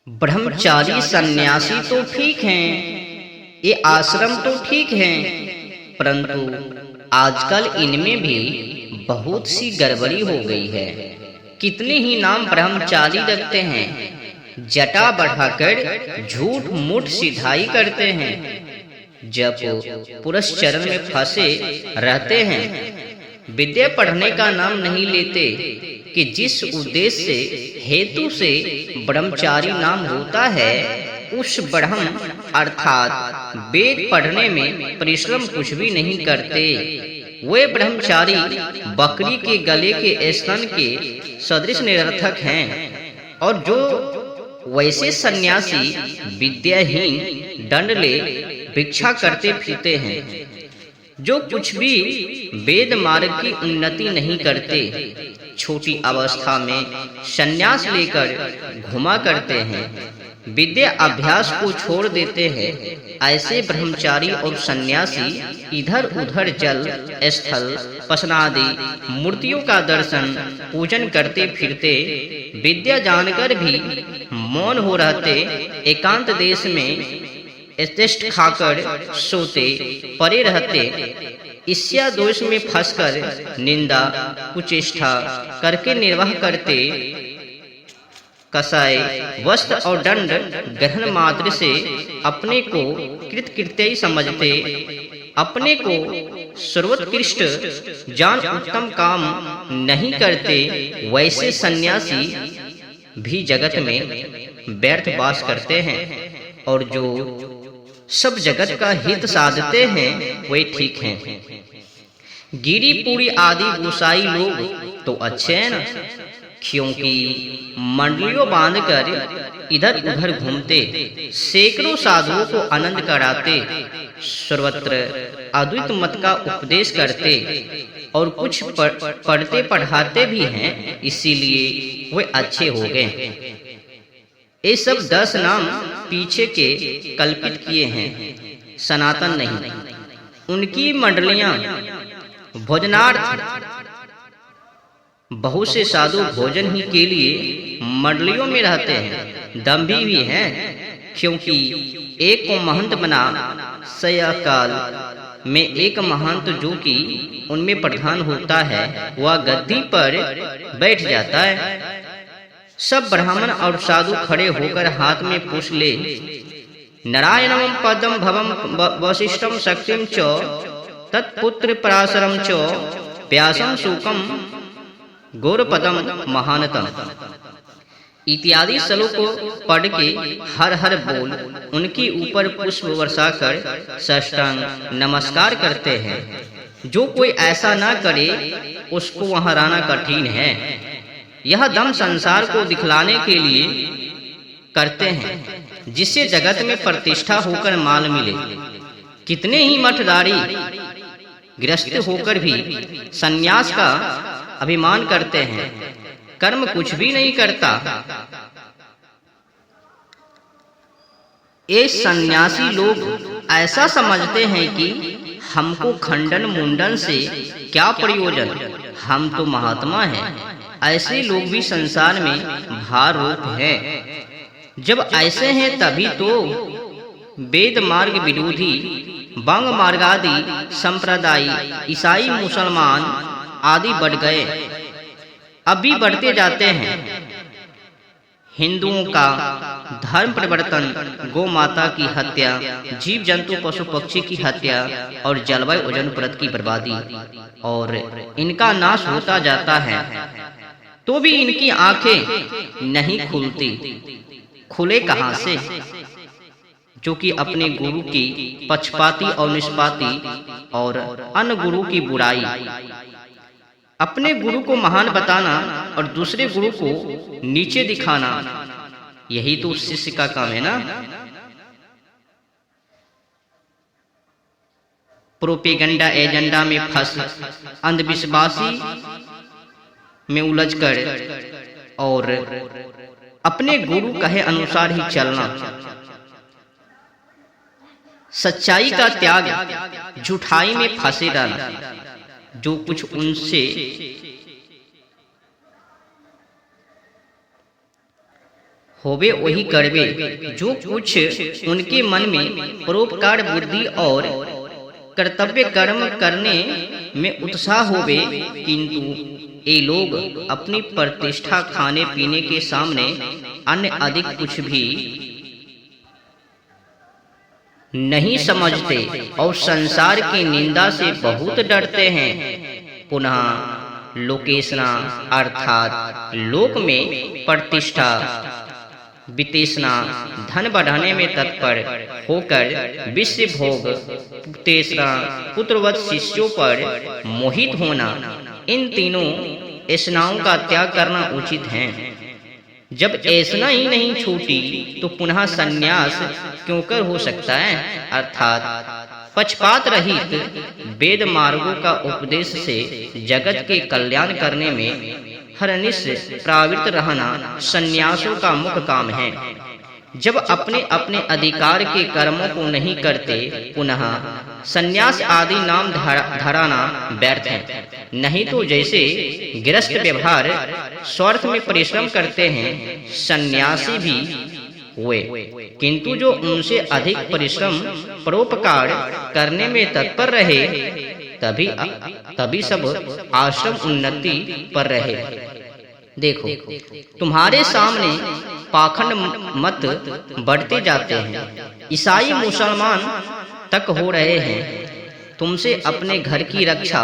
ब्रह्मचारी सन्यासी तो ठीक हैं, ये आश्रम तो ठीक हैं, परंतु आजकल इनमें भी बहुत सी गड़बड़ी हो गई है। कितने ही नाम ब्रह्मचारी रखते हैं, जटा बढ़ाकर झूठ मूठ सिधाई करते हैं। जब पुरस्चरण में फंसे रहते हैं, विद्या पढ़ने का नाम नहीं लेते कि जिस उद्देश्य से हेतु से ब्रह्मचारी नाम होता है, उस ब्रह्म अर्थात वेद पढ़ने में परिश्रम कुछ भी नहीं करते। वे ब्रह्मचारी बकरी के गले के स्तन के सदृश निरर्थक हैं, और जो वैसे सन्यासी विद्याहीन दंड ले भिक्षा करते फिरते हैं, जो कुछ भी वेद मार्ग की उन्नति नहीं करते, छोटी अवस्था में संन्यास लेकर घुमा करते हैं, विद्या अभ्यास को छोड़ देते हैं। ऐसे ब्रह्मचारी और सन्यासी इधर उधर जल स्थल पसनादि मूर्तियों का दर्शन पूजन करते फिरते, विद्या जानकर भी मौन हो रहते, एकांत देश में यथेष्ट खाकर सोते पड़े रहते, ईर्ष्या दोष में फंसकर निंदा कुचेष्टा करके निर्वाह करते, कसाय वस्त्र और दंड ग्रहण मात्र से अपने को कृतकृत्य समझते, अपने को सर्वोत्कृष्ट जान उत्तम काम नहीं करते। वैसे सन्यासी भी जगत में व्यर्थ वास करते हैं, और जो सब जगत का हित साधते हैं वे ठीक हैं। गिरी पूरी आदि गोसाई लोग तो अच्छे हैं ना, क्योंकि मंडलियों बांधकर इधर उधर घूमते, सैकड़ों साधुओं को आनंद कराते, सर्वत्र अद्वैत मत का उपदेश करते, और कुछ पढ़ते पढ़ाते भी हैं, इसीलिए वे अच्छे हो गए। ये सब 10 नाम पीछे के कल्पित किए हैं, सनातन नहीं। उनकी मंडलियां भोजनार्थ, बहुत से साधु भोजन ही के लिए मंडलियों में रहते हैं, दम्भी भी हैं, क्योंकि एक को महंत बना सयाकाल में एक महंत जो कि उनमें प्रधान होता है, वह गद्दी पर बैठ जाता है। सब ब्राह्मण और साधु खड़े होकर हाथ में पुष्प ले, नारायणं पदम भवम वशिष्ठम शक्तिम च तत्पुत्र पराशरम च व्यासम शोकम गौरपदम महानतम इत्यादि श्लोक को पढ़ के हर हर बोल उनके ऊपर पुष्प वर्षा कर साष्टांग नमस्कार करते हैं। जो कोई ऐसा ना करे उसको वहां रहना कठिन है। यह दम संसार को दिखलाने के लिए करते हैं, जिससे जगत में प्रतिष्ठा होकर माल मिले। कितने ही मठदारी गृहस्थ होकर भी सन्यास का अभिमान करते हैं, कर्म कुछ भी नहीं करता। ये सन्यासी लोग ऐसा समझते हैं कि हमको खंडन मुंडन से क्या प्रयोजन, हम तो महात्मा हैं। ऐसे लोग भी संसार में भार रूप हैं। जब ऐसे हैं तभी तो वेद मार्ग विरोधी बंग मार्गादि संप्रदाय ईसाई मुसलमान आदि बढ़ गए, अभी बढ़ते जाते हैं। हिंदुओं का धर्म परिवर्तन, गौ माता की हत्या, जीव जंतु पशु पक्षी की हत्या और जलवायु ओजोन परत की बर्बादी, और इनका नाश होता जाता है, तो भी इनकी आंखें नहीं खुलती। खुले कहां से, जो कि अपने गुरु की पक्षपाती और निष्पाती और अन्य गुरु की बुराई, अपने गुरु को महान बताना और दूसरे गुरु को नीचे दिखाना, यही तो शिष्य का काम है ना। प्रोपेगेंडा एजेंडा में फंस अंधविश्वासी में उलझकर और अपने गुरु कहे अनुसार ही चलना, सच्चाई का त्याग, झूठाई में फंसे रहना। जो कुछ उनसे होवे वही करवे। जो कुछ उनके मन में परोपकार बुद्धि और कर्तव्य कर्म करने में उत्साह होवे, किंतु ये लोग अपनी प्रतिष्ठा खाने पीने के सामने अन्य अधिक कुछ भी नहीं समझते और संसार की निंदा से बहुत डरते हैं। पुनः लोकेशना अर्थात लोक में प्रतिष्ठा वितेशना धन बढ़ाने में तत्पर होकर विषय भोग तेसरा पुत्रवत शिष्यों पर मोहित होना, इन तीनों ऐसनाओं का त्याग करना उचित है। जब ऐसना ही नहीं छूटी तो पुनः संन्यास क्यों कर हो सकता है। अर्थात पक्षपात रहित वेद मार्गों का उपदेश से जगत के कल्याण करने में हरनिश प्रवृत्त रहना संन्यासों का मुख्य काम है। जब अपने अपने अधिकार के कर्मों को नहीं करते, पुनः संन्यास आदि नाम धराना व्यर्थ है। नहीं तो जैसे गृहस्थ व्यवहार स्वार्थ में परिश्रम करते हैं, सन्यासी भी हुए, किंतु जो उनसे अधिक परिश्रम परोपकार करने में तत्पर रहे, तभी सब आश्रम उन्नति पर रहे। देखो, तुम्हारे सामने पाखंड मत बढ़ते जाते हैं। ईसाई मुसलमान तक हो रहे हैं। तुमसे अपने घर की रक्षा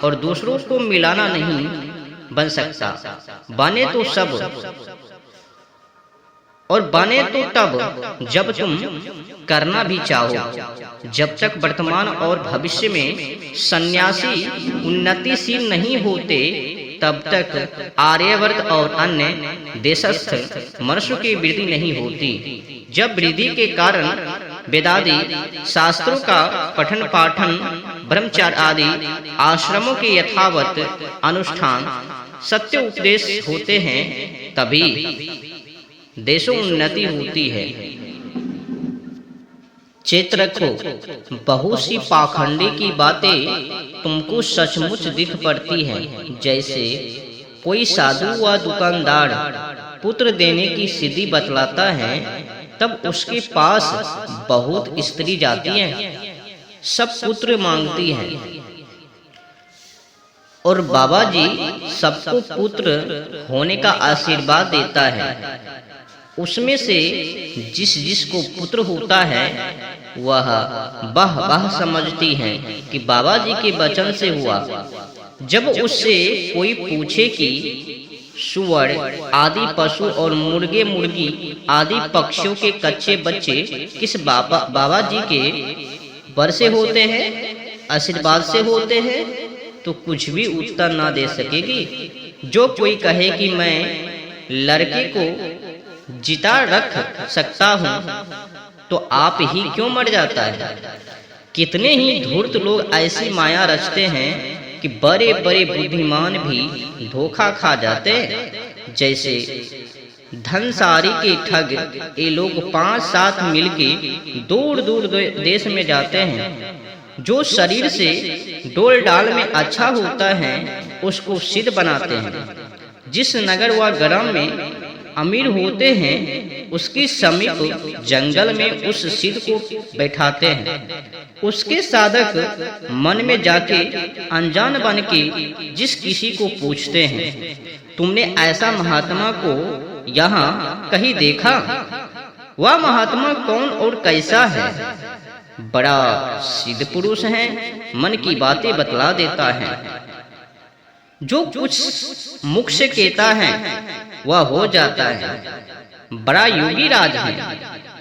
और दूसरों को मिलाना नहीं बन सकता। बने तो सब और बने तो तब जब तुम करना भी चाहो। जब तक वर्तमान और भविष्य में सन्यासी उन्नतिशील नहीं होते, तब तक आर्यवर्त और अन्य देशस्थ मनुष्य की वृद्धि नहीं होती। जब वृद्धि के कारण वेदादि शास्त्रों का पठन पाठन ब्रह्मचार्य आदि आश्रमों के यथावत अनुष्ठान सत्य उपदेश होते हैं, तभी देशों उन्नति होती है। चेत रखो, बहुत सी पाखंडी की बातें तुमको सचमुच दिख पड़ती हैं। जैसे कोई साधु व दुकानदार पुत्र देने की सिद्धि बतलाता है, तब उसके पास बहुत स्त्री जाती हैं, सब पुत्र मांगती हैं, और बाबा जी सबको पुत्र होने का आशीर्वाद देता है। उसमें से जिस को पुत्र होता है, वह वाह समझती हैं कि बाबा जी के वचन से हुआ। जब उससे कोई पूछे कि सुअर आदि पशु और मुर्गे मुर्गी आदि पक्षियों के कच्चे बच्चे किस बाबा जी के वर से होते हैं, आशीर्वाद से होते हैं, तो कुछ भी उत्तर ना दे सकेगी। जो कोई कहे कि मैं लड़के को जिता रख सकता हूँ, तो आप ही क्यों मर जाता है। कितने ही धूर्त लोग ऐसी माया रचते हैं कि बड़े बड़े बुद्धिमान भी धोखा खा जाते हैं। जैसे धनसारी के ठग, ये लोग 5-7 मिलके दूर दूर देश में जाते हैं। जो शरीर से डोल डाल में अच्छा होता है, उसको सिद्ध बनाते हैं। जिस नगर व ग्राम में अमीर होते हैं, उसके समीप जंगल में उस सिद्ध को बैठाते हैं। उसके साधक मन में जाके अनजान बन के जिस किसी को पूछते हैं, तुमने ऐसा महात्मा को यहाँ कहीं देखा? वह महात्मा कौन और कैसा है? बड़ा सिद्ध पुरुष है, मन की बातें बतला देता है। जो कुछ मुख से कहता है वह हो जाता है। बड़ा योगी राज है।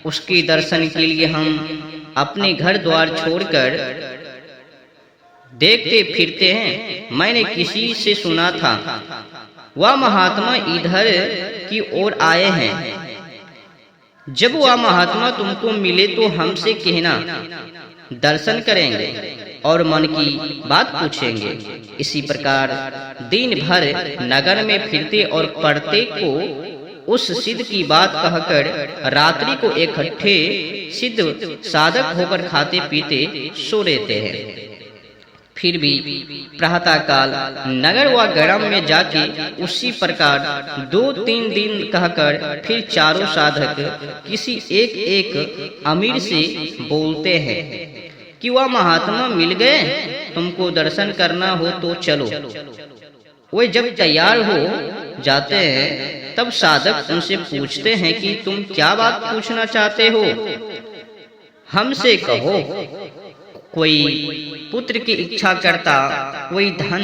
उसके दर्शन के लिए हम अपने घर द्वार छोड़कर देखते फिरते हैं। मैंने किसी से सुना था, वह महात्मा इधर की ओर आए हैं। जब वह महात्मा तुमको मिले तो हमसे कहना, दर्शन करेंगे और मन की बात पूछेंगे। इसी प्रकार दिन भर नगर में फिरते और प्रत्येक को उस सिद्ध की बात कहकर रात्रि को इकट्ठे सिद्ध साधक होकर खाते पीते सो रहते हैं। फिर भी प्रातःकाल नगर व ग्राम में जाके उसी प्रकार 2-3 दिन कहकर फिर चारों साधक किसी एक एक अमीर से बोलते हैं कि वह महात्मा मिल गए, तुमको दर्शन करना हो तो चलो। वे जब तैयार हो जाते हैं तब साधक उनसे पूछते हैं कि तुम क्या बात पूछना चाहते हो, हमसे कहो। कोई पुत्र की इच्छा करता, कोई धन,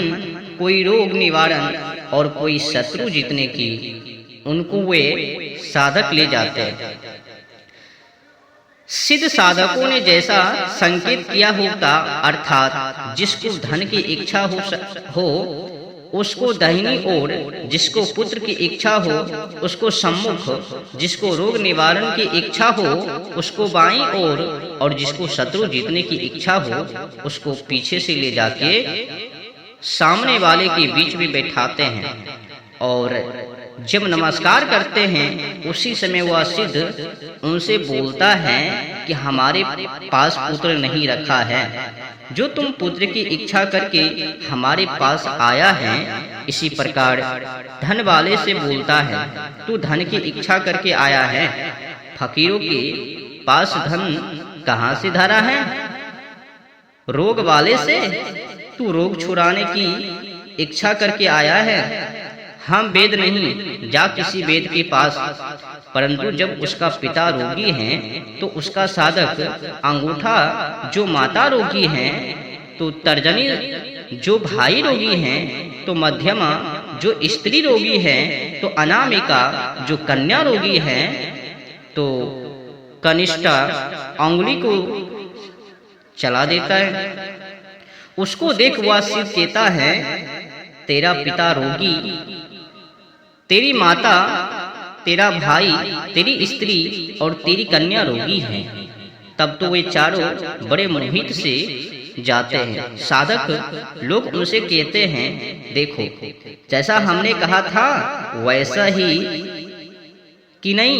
कोई रोग निवारण और कोई शत्रु जीतने की। उनको वे साधक ले जाते हैं। सिद्ध साधकों ने जैसा संकेत किया होता, अर्थात जिसको धन की इच्छा हो उसको दाहिनी ओर, जिसको पुत्र की इच्छा हो उसको सम्मुख, जिसको रोग निवारण की इच्छा हो उसको बाईं ओर और जिसको शत्रु जीतने की इच्छा हो उसको पीछे से ले जाके सामने वाले के बीच में बैठाते हैं। और जब नमस्कार करते हैं उसी समय वह सिद्ध उनसे बोलता है कि हमारे पास पुत्र नहीं रखा है, जो तुम पुत्र की इच्छा करके हमारे पास आया है। इसी प्रकार धन वाले से बोलता है, तू धन की इच्छा करके आया है, फकीरों के पास धन कहाँ से धरा है? रोग वाले से तू रोग छुड़ाने की इच्छा करके आया है। हम वेद नहीं, जा किसी वेद के पास। परंतु जब उसका पिता रोगी है तो उसका साधक अंगूठा जो माता रोगी है, तो तर्जनी जो भाई रोगी है, तो मध्यमा जो स्त्री रोगी है, तो अनामिका जो कन्या रोगी है, तो कनिष्ठा अंगुली को चला देता है। उसको देख वह सिद्ध कहता है, तेरा पिता रोगी, तेरी माता, तेरा भाई, तेरी स्त्री और तेरी कन्या रोगी हैं। तब तो वे चारों बड़े मोहित से जाते हैं। साधक लोग उनसे कहते हैं, देखो जैसा हमने कहा था वैसा ही कि नहीं?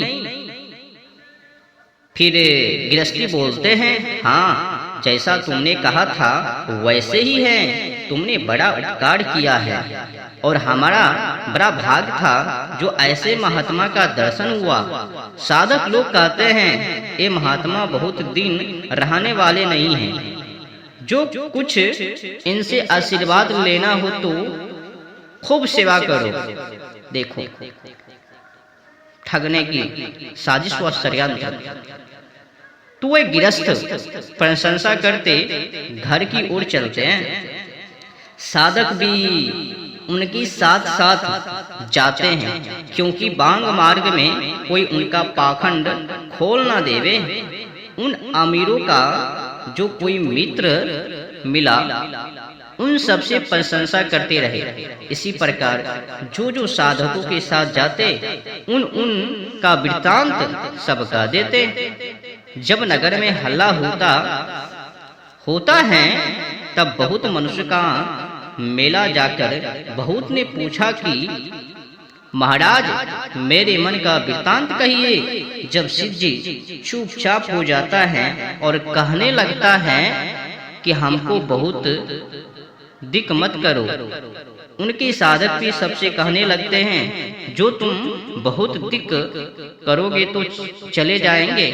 फिर गृहस्थी बोलते हैं, हाँ जैसा तुमने कहा था वैसे ही है। तुमने बड़ा उपकार किया है और हमारा बड़ा भाग था जो ऐसे महात्मा का दर्शन हुआ। साधक लोग कहते हैं, ये महात्मा बहुत दिन रहने वाले नहीं हैं। जो कुछ इनसे आशीर्वाद लेना हो तो खूब सेवा करो। देखो ठगने की साजिश व षड्यंत्र। तो वे गृहस्थ प्रशंसा करते घर की ओर चलते हैं। साधक भी उनकी साथ साथ जाते हैं, क्योंकि बांग मार्ग में कोई उनका पाखंड खोल ना देवे। उन अमीरों का जो कोई मित्र मिला उन सबसे प्रशंसा करते रहे। इसी प्रकार जो जो साधकों के साथ जाते उन का वृत्तांत सबका देते। जब नगर में हल्ला होता है तब बहुत मनुष्य का मेला जाकर बहुत ने पूछा कि महाराज मेरे मन का वृत्तांत कहिए। जब सिद्ध जी चुपचाप हो जाता है और कहने लगता है कि हमको बहुत दिक मत करो। उनके साधक भी सबसे कहने लगते हैं, जो तुम बहुत दिक करोगे तो चले जाएंगे।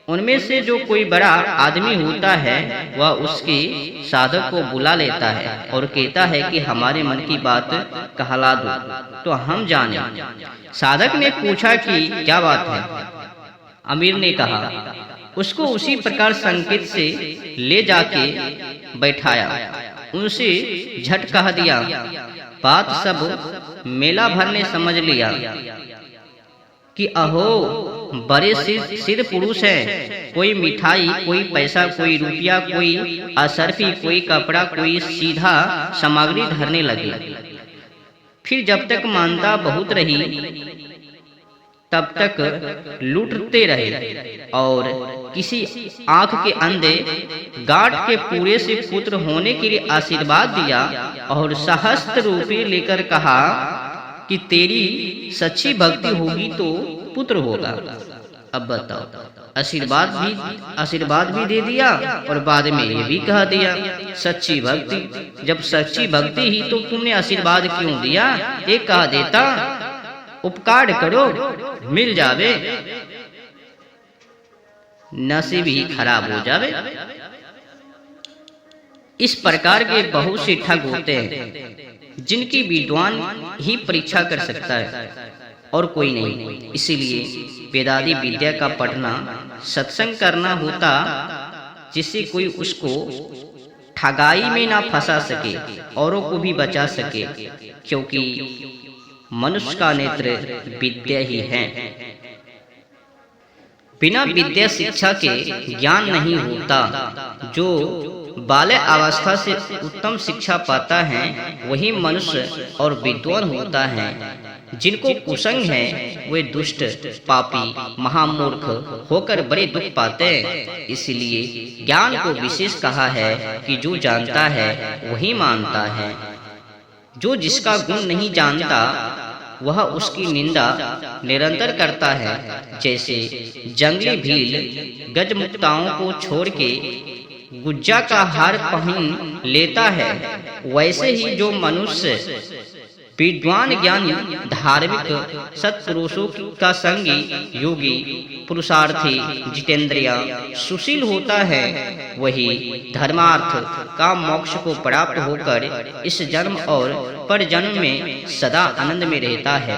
उनमें से जो कोई बड़ा आदमी होता है वह उसके साधक को बुला लेता है और कहता है कि हमारे मन की बात कहला दो तो हम जाने। साधक ने पूछा कि क्या बात है? अमीर ने कहा, उसको उसी प्रकार संकेत से ले जाके बैठाया। उनसे झट कह दिया, बात सब मेला भर ने समझ लिया कि अहो बड़े सिद्ध पुरुष हैं। कोई मिठाई, कोई पैसा, कोई रुपया, कोई असरफी, कोई कपड़ा, कोई सीधा सामग्री धरने लगे। फिर जब तक मानता बहुत रही तब तक लूटते रहे और किसी आंख के अंधे गांठ के पूरे से पुत्र होने के लिए आशीर्वाद दिया और सहस्त्र रुपये लेकर कहा कि तेरी सच्ची भक्ति होगी तो पुत्र होगा। अब बताओ आशीर्वाद भी दे दिया और बाद में ये भी कह दिया सच्ची भक्ति। जब सच्ची भक्ति ही तो तुमने आशीर्वाद क्यों दिया? एक कह देता उपकार करो मिल जावे, नसीब ही खराब हो जावे। इस प्रकार के बहुत से ठग होते हैं जिनकी विद्वान ही परीक्षा कर सकता है और कोई नहीं। इसीलिए वेदादि विद्या का पढ़ना, सत्संग करना होता जिससे कोई उसको ठगाई में ना फंसा सके, औरों को भी बचा सके, क्योंकि मनुष्य का नेत्र विद्या ही है। बिना विद्या शिक्षा के ज्ञान नहीं होता। जो बाल्य अवस्था से उत्तम शिक्षा पाता है वही मनुष्य और विद्वान होता है। जिनको कुसंग है वे दुष्ट, पापी, महामूर्ख होकर बड़े दुख पाते हैं। इसलिए ज्ञान को विशेष कहा है कि जो जानता है वही मानता है। जो जिसका गुण नहीं जानता वह उसकी निंदा निरंतर करता है। जैसे जंगली भील गजमुक्ताओं को छोड़ के गुज्जा का हार पहन लेता है, वैसे ही जो मनुष्य विद्वान, ज्ञानी, धार्मिक सत्पुरुषों का संगी, योगी, पुरुषार्थी, जितेंद्रिय, सुशील होता है, वही धर्मार्थ का मोक्ष को प्राप्त होकर इस जन्म और परजन्म में सदा आनंद में रहता है।